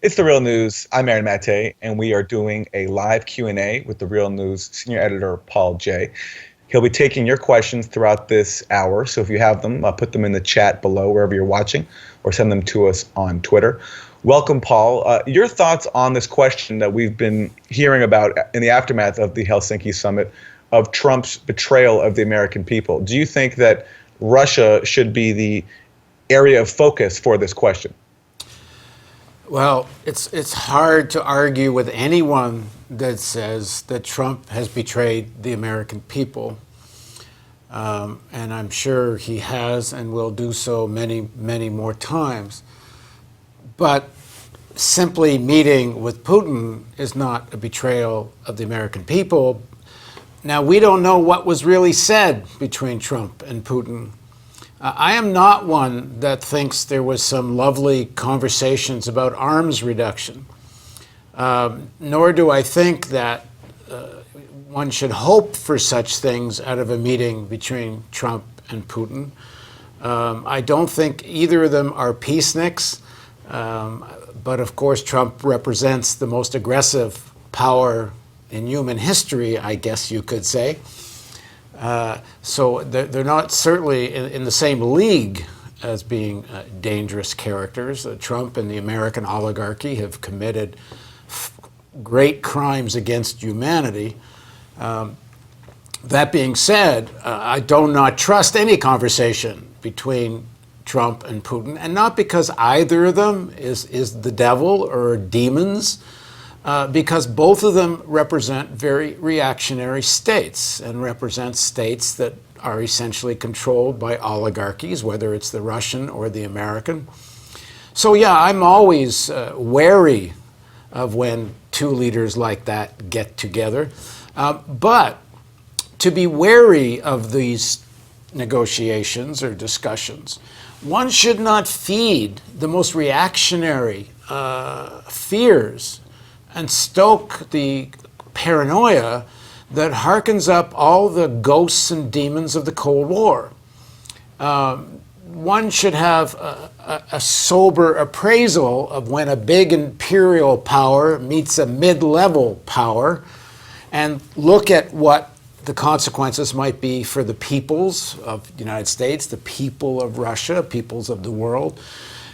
It's The Real News. I'm Aaron Mate, and we are doing a live Q&A with The Real News senior editor Paul Jay. He'll be taking your questions throughout this hour, so if you have them, put them in the chat below wherever you're watching, or send them to us on Twitter. Welcome, Paul. Your thoughts on this question that we've been hearing about in the aftermath of the Helsinki summit of Trump's betrayal of the American people. Do you think that Russia should be the area of focus for this question? Well, it's hard to argue with anyone that says that Trump has betrayed the American people. And I'm sure he has and will do so many, many more times. But simply meeting with Putin is not a betrayal of the American people. Now, we don't know what was really said between Trump and Putin. I am not one that thinks there was some lovely conversations about arms reduction, nor do I think that one should hope for such things out of a meeting between Trump and Putin. I don't think either of them are peaceniks, but of course Trump represents the most aggressive power in human history, I guess you could say. So they're not certainly in the same league as being dangerous characters. Trump and the American oligarchy have committed great crimes against humanity. That being said, I do not trust any conversation between Trump and Putin, and not because either of them is the devil or demons, because both of them represent very reactionary states and represent states that are essentially controlled by oligarchies, whether it's the Russian or the American. So yeah, I'm always wary of when two leaders like that get together. But to be wary of these negotiations or discussions, one should not feed the most reactionary fears and stoke the paranoia that harkens up all the ghosts and demons of the Cold War. One should have a sober appraisal of when a big imperial power meets a mid-level power and look at what the consequences might be for the peoples of the United States, the people of Russia, peoples of the world.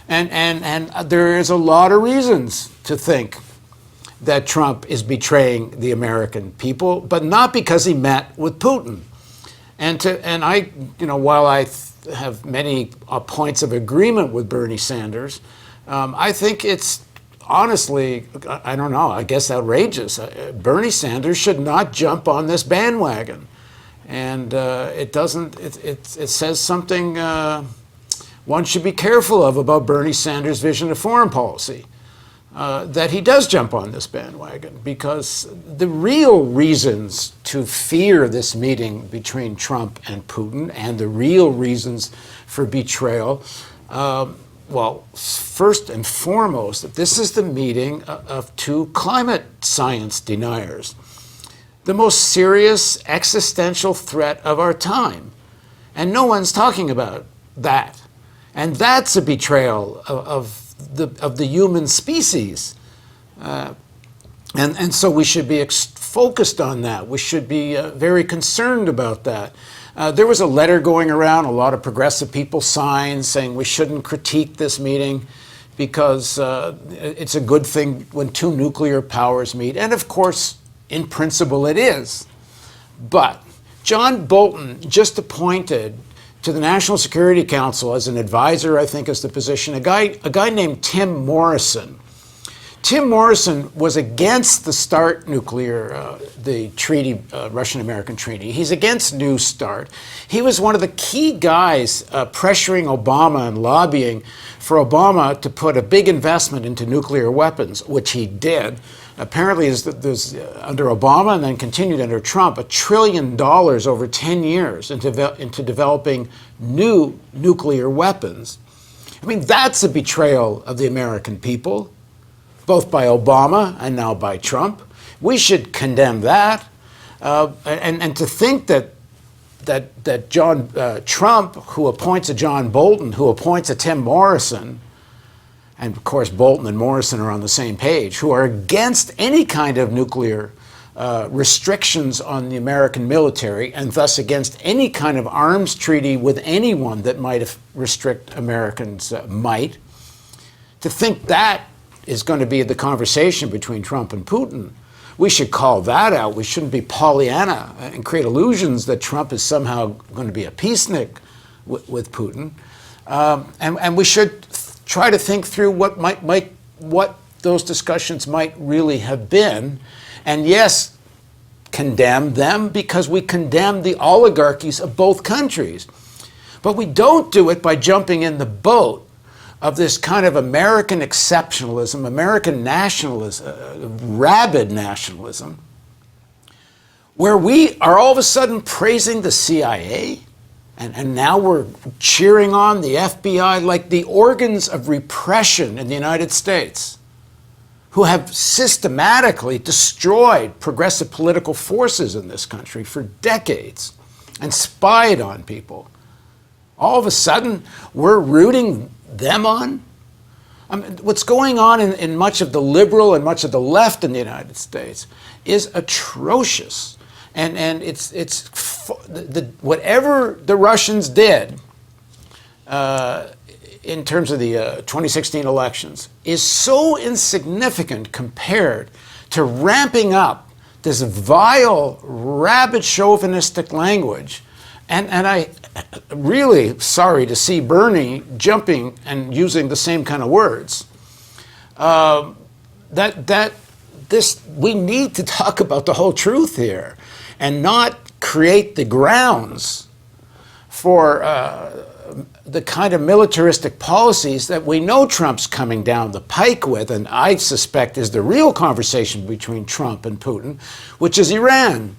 And there is a lot of reasons to think that Trump is betraying the American people, but not because he met with Putin. And I, while I have many points of agreement with Bernie Sanders, I think it's honestly, I don't know, I guess outrageous. Bernie Sanders should not jump on this bandwagon. And it says something one should be careful of about Bernie Sanders' vision of foreign policy. That he does jump on this bandwagon, because the real reasons to fear this meeting between Trump and Putin and the real reasons for betrayal, well, first and foremost, that this is the meeting of two climate science deniers, the most serious existential threat of our time. And no one's talking about that. And that's a betrayal of the human species. And so we should be focused on that. We should be very concerned about that. There was a letter going around, a lot of progressive people signed, saying we shouldn't critique this meeting because it's a good thing when two nuclear powers meet. And of course, in principle, it is. But John Bolton just appointed to the National Security Council as an advisor, I think is the position, a guy named Tim Morrison. Tim Morrison was against the START nuclear, the treaty, Russian-American treaty. He's against New START. He was one of the key guys pressuring Obama and lobbying for Obama to put a big investment into nuclear weapons, which he did. Apparently, there's under Obama and then continued under Trump, $1 trillion over 10 years into developing new nuclear weapons. I mean, that's a betrayal of the American people, both by Obama and now by Trump. We should condemn that. And to think that Trump, who appoints a John Bolton, who appoints a Tim Morrison, and of course Bolton and Morrison are on the same page, who are against any kind of nuclear restrictions on the American military, and thus against any kind of arms treaty with anyone that might restrict Americans' might, to think that is going to be the conversation between Trump and Putin. We should call that out. We shouldn't be Pollyanna and create illusions that Trump is somehow going to be a peacenik with Putin. And we should try to think through what those discussions might really have been. And yes, condemn them, because we condemn the oligarchies of both countries. But we don't do it by jumping in the boat of this kind of American exceptionalism, American nationalism, rabid nationalism, where we are all of a sudden praising the CIA, and now we're cheering on the FBI like the organs of repression in the United States, who have systematically destroyed progressive political forces in this country for decades and spied on people. All of a sudden, we're rooting them on? I mean, what's going on in much of the liberal and much of the left in the United States is atrocious. And whatever the Russians did in terms of the 2016 elections is so insignificant compared to ramping up this vile, rabid, chauvinistic language. And I really sorry to see Bernie jumping and using the same kind of words. We need to talk about the whole truth here, and not create the grounds for the kind of militaristic policies that we know Trump's coming down the pike with, and I suspect is the real conversation between Trump and Putin, which is Iran.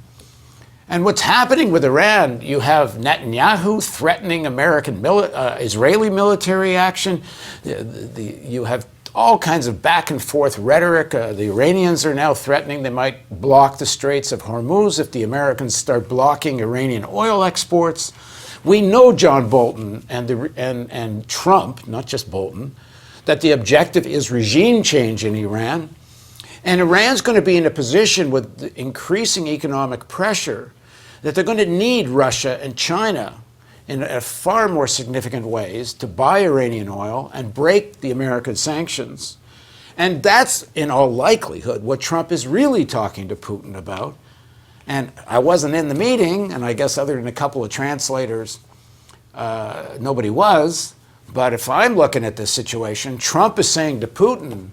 And what's happening with Iran, you have Netanyahu threatening Israeli military action. You have all kinds of back and forth rhetoric. The Iranians are now threatening they might block the Straits of Hormuz if the Americans start blocking Iranian oil exports. We know John Bolton and Trump, not just Bolton, that the objective is regime change in Iran. And Iran's going to be in a position with increasing economic pressure that they're going to need Russia and China in far more significant ways to buy Iranian oil and break the American sanctions. And that's, in all likelihood, what Trump is really talking to Putin about. And I wasn't in the meeting, and I guess other than a couple of translators, nobody was. But if I'm looking at this situation, Trump is saying to Putin,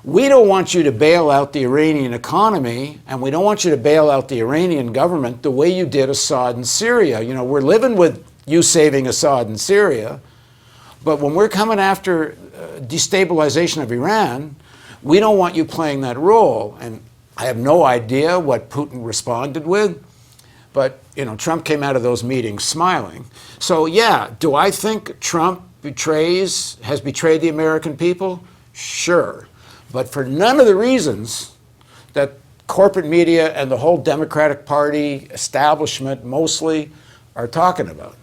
we don't want you to bail out the Iranian economy, and we don't want you to bail out the Iranian government the way you did Assad in Syria. You know, we're living with you saving Assad in Syria, but when we're coming after destabilization of Iran, we don't want you playing that role. And I have no idea what Putin responded with, but you know, Trump came out of those meetings smiling. So yeah, do I think Trump has betrayed the American people? Sure. But for none of the reasons that corporate media and the whole Democratic Party establishment mostly are talking about.